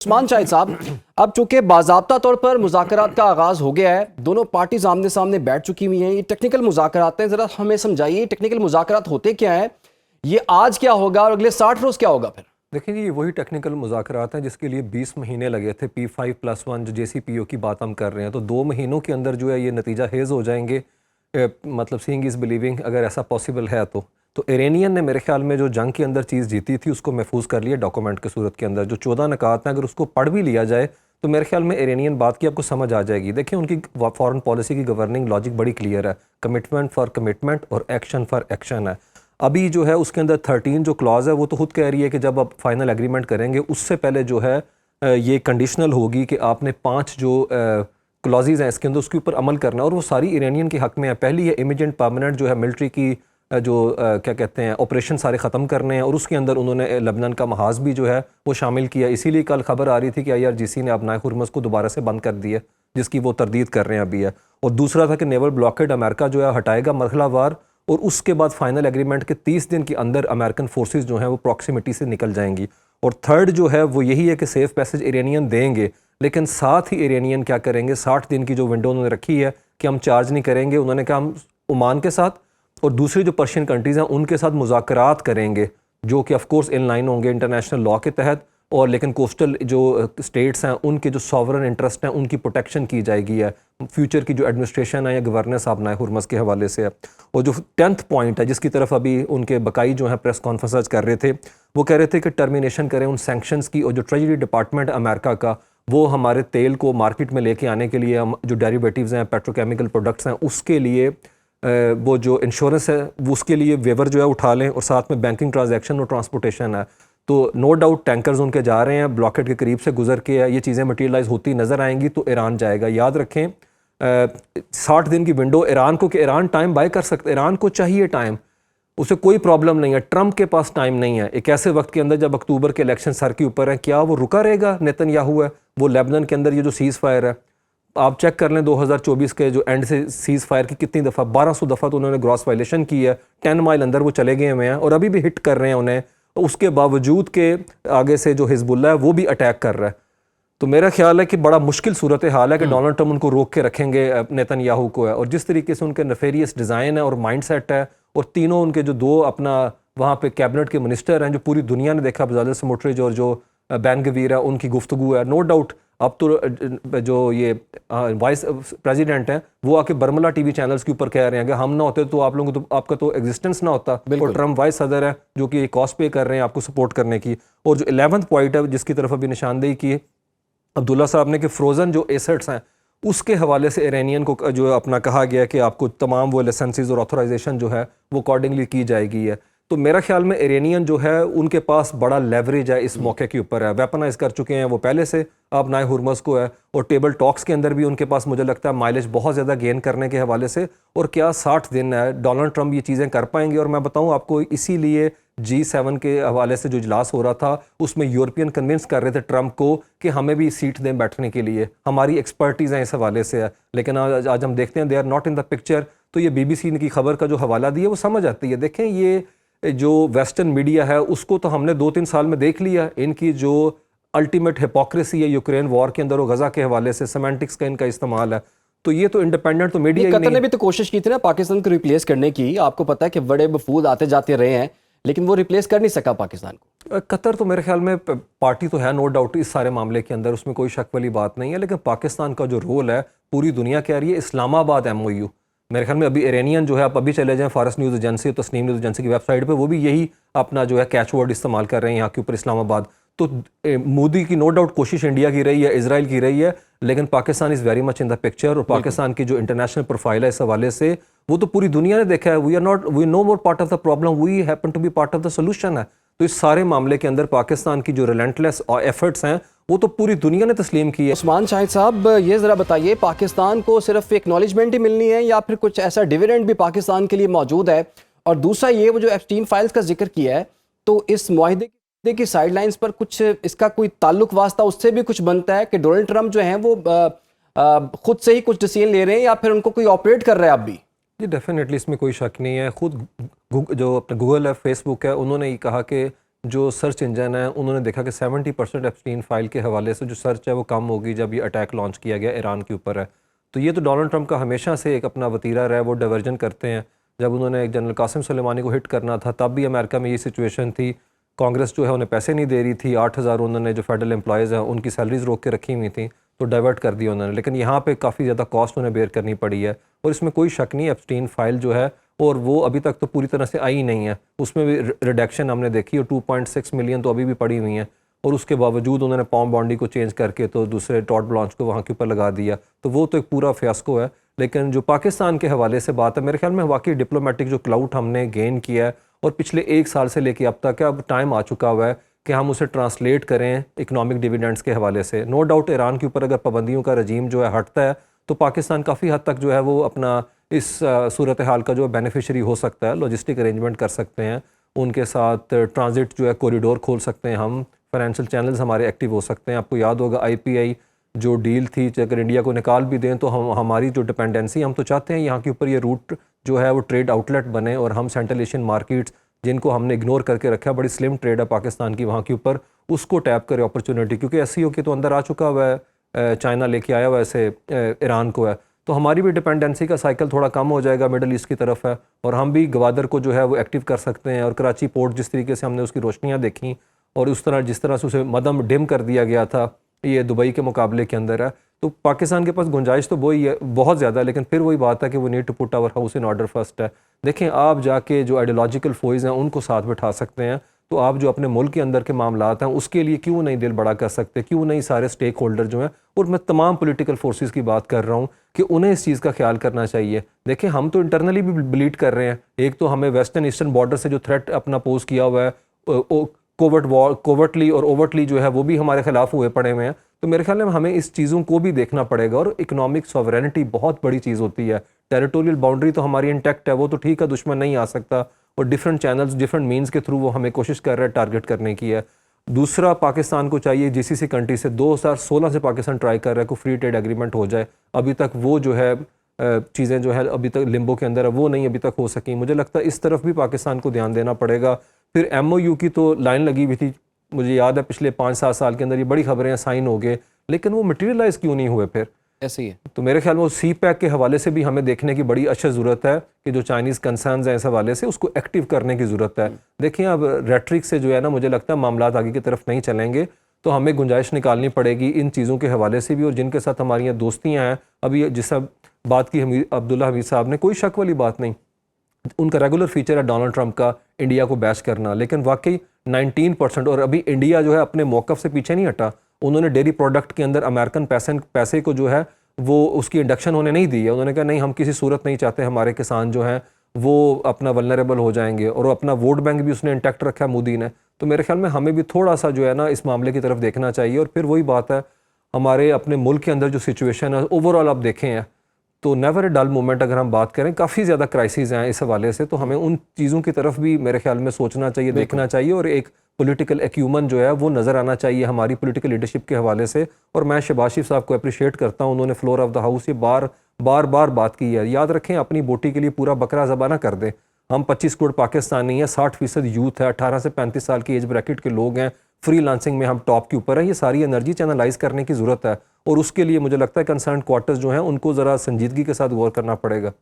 उस्मान शाहिद साहब, अब चूंकि बाज़ाब्ता तौर पर मुज़ाकरात का आगाज़ हो गया है, दोनों पार्टीज आमने सामने बैठ चुकी हुई हैं। ये टेक्निकल मुज़ाकरात हैं, ज़रा हमें समझाइए टेक्निकल मुज़ाकरात होते क्या हैं, ये आज क्या होगा और अगले 60 रोज़ क्या होगा फिर? देखिए जी, ये वही टेक्निकल मुज़ाकरात हैं जिसके लिए 20 महीने लगे थे। P5+1 जो JCPO की बात हम कर रहे हैं, तो 2 महीनों के अंदर जो है ये नतीजा हेज़ हो जाएंगे। मतलब सीइंग इज़ बिलीविंग, अगर ऐसा पॉसिबल है तो इरानियन ने मेरे ख्याल में जो जंग के अंदर चीज़ जीती थी उसको महफूज कर लिया डॉक्यूमेंट के सूरत के अंदर। जो 14 नकात हैं, अगर उसको पढ़ भी लिया जाए तो मेरे ख्याल में इरानियन बात की आपको समझ आ जाएगी। देखिए, उनकी फॉरेन पॉलिसी की गवर्निंग लॉजिक बड़ी क्लियर है, कमिटमेंट फॉर कमिटमेंट और एक्शन फॉर एक्शन है। अभी जो है उसके अंदर 13 जो क्लॉज है वो तो खुद कह रही है कि जब आप फाइनल एग्रीमेंट करेंगे उससे पहले जो है ये कंडीशनल होगी कि आपने 5 जो क्लॉजेज हैं इसके अंदर उसके ऊपर अमल करना है, और वो सारी इरानियन के हक में है। पहली है इमीडिएट परमानेंट जो है मिलिट्री की जो क्या कहते हैं ऑपरेशन सारे ख़त्म करने हैं, और उसके अंदर उन्होंने लेबनान का महाज भी जो है वो शामिल किया। इसीलिए कल खबर आ रही थी कि IRGC ने अपना हुर्मुज़ को दोबारा से बंद कर दिया, जिसकी वो तरदीद कर रहे हैं अभी है। और दूसरा था कि नेवल ब्लॉकेड अमेरिका जो है हटाएगा मरहलावार, और उसके बाद फाइनल एग्रीमेंट के 30 दिन के अंदर अमेरिकन फोर्सेस जो हैं वो प्रॉक्सिमिटी से निकल जाएंगी। और थर्ड जो है वो यही है कि सेफ पैसेज इरानियन देंगे, लेकिन साथ ही इरानियन क्या करेंगे, 60 दिन की जो विंडो उन्होंने रखी है कि हम चार्ज नहीं करेंगे। उन्होंने कहा हम ओमान के साथ और दूसरी जो पर्शियन कंट्रीज़ हैं उनके साथ मुज़ाकरात करेंगे, जो कि ऑफ कोर्स इन लाइन होंगे इंटरनेशनल लॉ के तहत, और लेकिन कोस्टल जो स्टेट्स हैं उनके जो सॉवरन इंटरेस्ट हैं उनकी प्रोटेक्शन की जाएगी है। फ्यूचर की जो एडमिनिस्ट्रेशन है या गवर्नेंस अपना हुर्मुज़ के हवाले से है। और जो 10th पॉइंट है जिसकी तरफ अभी उनके बकाई जो हैं प्रेस कॉन्फ्रेंस कर रहे थे, वो कह रहे थे कि टर्मिनेशन करें उन सैंक्शंस की, और जो ट्रेजरी डिपार्टमेंट अमेरिका का वो हमारे तेल को मार्केट में लेके आने के लिए, हम जो डेरिवेटिव्स हैं पेट्रोकेमिकल प्रोडक्ट्स हैं उसके लिए वो जो इंश्योरेंस है वो उसके लिए वेवर जो है उठा लें, और साथ में बैंकिंग ट्रांजैक्शन और ट्रांसपोर्टेशन है। तो नो डाउट टैंकर्स उनके जा रहे हैं, ब्लॉकेट के करीब से गुजर के ये चीज़ें मटीरियलाइज होती नज़र आएंगी तो ईरान जाएगा। याद रखें 60 दिन की विंडो ईरान को, कि ईरान टाइम बाय कर सकता है, ईरान को चाहिए टाइम, उसे कोई प्रॉब्लम नहीं है। ट्रंप के पास टाइम नहीं है। एक ऐसे वक्त के अंदर जब अक्टूबर के इलेक्शन सर के ऊपर है, क्या वो रुका रहेगा? नेतन्याहू है वो लेबनान के अंदर ये जो सीज़ फायर है, आप चेक कर लें 2024 के जो एंड से सीज़ फायर की कितनी दफ़ा, 1200 दफ़ा तो उन्होंने ग्रॉस वायलेशन की है। 10 माइल अंदर वो चले गए हुए हैं और अभी भी हिट कर रहे हैं उन्हें, उसके बावजूद के आगे से जो हिजबुल्ला है वो भी अटैक कर रहा है। तो मेरा ख्याल है कि बड़ा मुश्किल सूरत हाल है कि डोनाल्ड ट्रंप उनको रोक के रखेंगे नेतन्याहू को है। और जिस तरीके से उनके नेफेरियस डिज़ाइन है और माइंड सेट है, और तीनों उनके जो दो अपना वहाँ पे कैबिनेट के मिनिस्टर हैं जो पूरी दुनिया ने देखा, बजाल स्मोट्रिच और जो बैन गवीर है, उनकी गुफ्तगू है। नो डाउट अब तो जो ये वाइस प्रेसिडेंट हैं वो आके बर्मला टीवी चैनल्स के ऊपर कह रहे हैं कि हम ना होते तो आप लोगों को तो आपका तो एग्जिस्टेंस ना होता। और ट्रम्प वाइस सदर है जो कि कॉस्ट पे कर रहे हैं आपको सपोर्ट करने की। और जो 11th पॉइंट है जिसकी तरफ अभी निशानदेही की अब्दुल्ला साहब ने कि फ्रोज़न जो एसेट्स हैं उसके हवाले से इरानियन को जो अपना कहा गया कि आपको तमाम वो लाइसेंसेस और ऑथराइजेशन जो है वो अकॉर्डिंगली की जाएगी है। तो मेरा ख्याल में इरानियन जो है उनके पास बड़ा लेवरेज है इस मौके के ऊपर है, वेपनाइज कर चुके हैं वो पहले से अब नाए हुर्मुज़ को है, और टेबल टॉक्स के अंदर भी उनके पास मुझे लगता है माइलेज बहुत ज़्यादा गेन करने के हवाले से। और क्या 60 दिन है, डोनाल्ड ट्रंप ये चीज़ें कर पाएंगे? और मैं बताऊँ आपको, इसीलिए G7 के हवाले से जो इजलास हो रहा था उसमें यूरोपियन कन्विंस कर रहे थे ट्रंप को कि हमें भी सीट दें बैठने के लिए, हमारी एक्सपर्टीज़ हैं इस हवाले से है। लेकिन आज हम देखते हैं they are not in the picture. तो ये BBC की खबर का जो हवाला दिया वो समझ आती है। देखें, ये जो वेस्टर्न मीडिया है उसको तो हमने 2-3 साल में देख लिया, इनकी जो अल्टीमेट हिपोक्रेसी है यूक्रेन वॉर के अंदर और गजा के हवाले से सेमेंटिक्स का इनका इस्तेमाल है। तो ये तो इंडिपेंडेंट तो मीडिया ही नहीं। कतर ने भी तो कोशिश की थी ना पाकिस्तान को रिप्लेस करने की, आपको पता है कि बड़े वफूद आते जाते रहे हैं, लेकिन वो रिप्लेस कर नहीं सका पाकिस्तान को। कतर तो मेरे ख्याल में पार्टी तो है नो डाउट इस सारे मामले के अंदर, उसमें कोई शक वाली बात नहीं है, लेकिन पाकिस्तान का जो रोल है पूरी दुनिया कह रही है। इस्लामाबाद MOU मेरे ख्याल में अभी इरानियन जो है, आप अभी चले जाएं Fars news agency, Tasnim news agency की वेबसाइट पे, वो भी यही अपना जो है कैच वर्ड इस्तेमाल कर रहे हैं यहाँ के ऊपर, इस्लामाबाद। तो मोदी की नो डाउट कोशिश इंडिया की रही है, इजराइल की रही है, लेकिन Pakistan is very much in the picture. और पाकिस्तान की जो इंटरनेशनल प्रोफाइल है इस हवाले से वो तो पूरी दुनिया ने देखा है। We no more part of the problem, we happen to be part of the solution है। तो इस सारे मामले के अंदर पाकिस्तान की जो रिलेंटलेस एफर्ट्स हैं वो तो पूरी दुनिया ने तस्लीम की है। उस्मान शाहिद साहब, ये ज़रा बताइए, पाकिस्तान को सिर्फ एक्नॉलेजमेंट ही मिलनी है या फिर कुछ ऐसा डिविडेंड भी पाकिस्तान के लिए मौजूद है? और दूसरा ये, वो जो एप्स्टीन फाइल्स का जिक्र किया है, तो इस मुआहदे की साइडलाइंस पर कुछ इसका कोई ताल्लुक वास्ता उससे भी कुछ बनता है कि डोनाल्ड ट्रंप जो हैं वो खुद से ही कुछ डिसीजन ले रहे हैं या फिर उनको कोई ऑपरेट कर रहा है अब भी? जी डेफिनेटली इसमें कोई शक नहीं है। खुद जो अपना गूगल है, फेसबुक है, उन्होंने ये कहा कि जो सर्च इंजन है उन्होंने देखा कि 70% एप्स्टीन फाइल के हवाले से जो सर्च है वो कम होगी जब ये अटैक लॉन्च किया गया ईरान के ऊपर है। तो ये तो डोनाल्ड ट्रंप का हमेशा से एक अपना वतीरा रहा है, वो डाइवर्जन करते हैं। जब उन्होंने जनरल कासिम सुलेमानी को हिट करना था तब भी अमेरिका में ये सिचुएशन थी, कांग्रेस जो है उन्हें पैसे नहीं दे रही थी, 8,000 उन्होंने जो फेडरल एम्प्लॉयज़ हैं उनकी सैलरीज रोक के रखी हुई थी, तो डाइवर्ट कर दिया उन्होंने। लेकिन यहाँ पे काफ़ी ज़्यादा कॉस्ट उन्हें बेयर करनी पड़ी है और इसमें कोई शक नहीं, एप्स्टीन फाइल जो है और वो अभी तक तो पूरी तरह से आई नहीं है, उसमें भी रिडक्शन हमने देखी और 2.6 मिलियन तो अभी भी पड़ी हुई हैं और उसके बावजूद उन्होंने पॉम बॉन्डी को चेंज करके तो दूसरे टॉड ब्लॉन्च को वहाँ के ऊपर लगा दिया, तो वो तो एक पूरा फियास्को है। लेकिन जो पाकिस्तान के हवाले से बात है, मेरे ख्याल में वाकई डिप्लोमेटिक जो क्लाउट हमने गेन किया है और पिछले 1 साल से लेके अब तक अब टाइम आ चुका हुआ है कि हम उसे ट्रांसलेट करें इकोनॉमिक डिविडेंड्स के हवाले से। नो डाउट ईरान के ऊपर अगर पाबंदियों का रजीम जो है हटता है तो पाकिस्तान काफ़ी हद तक जो है वो अपना इस सूरत हाल का जो बेनिफिशरी हो सकता है, लॉजिस्टिक अरेंजमेंट कर सकते हैं, उनके साथ ट्रांजिट जो है कॉरिडोर खोल सकते हैं, हम फाइनेंशियल चैनल्स हमारे एक्टिव हो सकते हैं। आपको याद होगा IPI जो डील थी, अगर इंडिया को निकाल भी दें तो हमारी जो डिपेंडेंसी, हम तो चाहते हैं यहाँ के ऊपर ये रूट जो है वो ट्रेड आउटलेट बने और हम सेंट्रल एशियन मार्केट्स जिनको हमने इग्नोर करके रखा है, बड़ी स्लिम ट्रेड है पाकिस्तान की वहाँ के ऊपर, उसको टैप करे अपॉर्चुनिटी, क्योंकि SCO के तो अंदर आ चुका हुआ है, चाइना लेके आया हुआ ऐसे ईरान को है, तो हमारी भी डिपेंडेंसी का साइकिल थोड़ा कम हो जाएगा, मिडल ईस्ट की तरफ है और हम भी गवादर को जो है वो एक्टिव कर सकते हैं। और कराची पोर्ट जिस तरीके से हमने उसकी रोशनियाँ देखी और उस तरह जिस तरह से उसे मदम डिम कर दिया गया था, ये दुबई के मुकाबले के अंदर है, तो पाकिस्तान के पास गुंजाइश तो वही है बहुत ज़्यादा, लेकिन फिर वही बात है कि वो need to put our house in order first है। देखें, आप जाके जो आइडियोलॉजिकल फोइज हैं उनको साथ बिठा सकते हैं, तो आप जो अपने मुल्क के अंदर के मामलात हैं उसके लिए क्यों नहीं दिल बड़ा कर सकते, क्यों नहीं सारे स्टेक होल्डर जो हैं, और मैं तमाम पॉलिटिकल फोर्सेस की बात कर रहा हूँ कि उन्हें इस चीज़ का ख्याल करना चाहिए। देखें, हम तो इंटरनली भी ब्लीड कर रहे हैं, एक तो हमें वेस्टर्न ईस्टर्न बॉर्डर से जो थ्रेट अपना पोज किया हुआ है, कोवर्टली और ओवर्टली जो है वो भी हमारे खिलाफ हुए पड़े हुए हैं, तो मेरे ख्याल में हमें इस चीज़ों को भी देखना पड़ेगा। और इकोनॉमिक सॉवरेनिटी बहुत बड़ी चीज़ होती है, टेरिटोरियल बाउंड्री तो हमारी इंटैक्ट है, वो तो ठीक है, दुश्मन नहीं आ सकता, और डिफरेंट चैनल्स डिफरेंट मीन्स के थ्रू वो हमें कोशिश कर रहा है टारगेट करने की है। दूसरा, पाकिस्तान को चाहिए GCC कंट्री से 2016 से पाकिस्तान ट्राई कर रहा है कि फ्री ट्रेड एग्रीमेंट हो जाए, अभी तक वो जो है चीज़ें जो है अभी तक लिम्बो के अंदर है, वो नहीं अभी तक हो सकी। मुझे लगता है इस तरफ भी पाकिस्तान को ध्यान देना पड़ेगा। फिर MOU की तो लाइन लगी हुई थी, मुझे याद है पिछले 5-7 साल के अंदर ये बड़ी खबरें साइन हो गए, लेकिन वो मटेरियलाइज क्यों नहीं हुए फिर? ऐसे ही है। तो मेरे ख्याल में वो CPEC के हवाले से भी हमें देखने की बड़ी अच्छी ज़रूरत है कि जो चाइनीज़ कंसर्न्स हैं इस हवाले से उसको एक्टिव करने की ज़रूरत है। देखिए, अब रेट्रिक से जो है ना, मुझे लगता है मामलात आगे की तरफ नहीं चलेंगे, तो हमें गुंजाइश निकालनी पड़ेगी इन चीज़ों के हवाले से भी, और जिनके साथ हमारी यहाँ दोस्तियाँ हैं, अभी जिस बात की अब्दुल्ला हमीद साहब ने, कोई शक वाली बात नहीं, उनका रेगुलर फीचर है डोनाल्ड ट्रंप का इंडिया को बैश करना, लेकिन वाकई 19%, और अभी इंडिया जो है अपने मौक़िफ़ से पीछे नहीं हटा। उन्होंने डेयरी प्रोडक्ट के अंदर अमेरिकन पैसे को जो है वो उसकी इंडक्शन होने नहीं दी है। उन्होंने कहा नहीं, हम किसी सूरत नहीं चाहते हमारे किसान जो हैं वो अपना वल्नरेबल हो जाएंगे, और अपना वोट बैंक भी उसने इंटैक्ट रखा है मोदी ने। तो मेरे ख्याल में हमें भी थोड़ा सा जो है ना इस मामले की तरफ देखना चाहिए। और फिर वही बात है, हमारे अपने मुल्क के अंदर जो सिचुएशन है ओवरऑल आप देखें हैं तो नेवर ए डल मोमेंट, अगर हम बात करें काफ़ी ज़्यादा क्राइसिस हैं इस हवाले से, तो हमें उन चीज़ों की तरफ भी मेरे ख्याल में सोचना चाहिए, देखना चाहिए, और एक पॉलिटिकल एक्यूमन जो है वो नज़र आना चाहिए हमारी पॉलिटिकल लीडरशिप के हवाले से। और मैं शहबाज शरीफ साहब को अप्रिशिएट करता हूँ, उन्होंने फ्लोर ऑफ द हाउस ये बार बात की है। याद रखें, अपनी बोटी के लिए पूरा बकरा ज़बा ना कर दें। हम 25 करोड़ पाकिस्तानी हैं, 60% यूथ है, 18 से 35 साल की एज ब्रैकेट के लोग हैं, फ्री लांसिंग में हम टॉप के ऊपर हैं। ये सारी एनर्जी चैनलाइज करने की ज़रूरत है, और उसके लिए मुझे लगता है कंसर्न क्वार्टर्स जो हैं उनको ज़रा संजीदगी के साथ गौर करना पड़ेगा।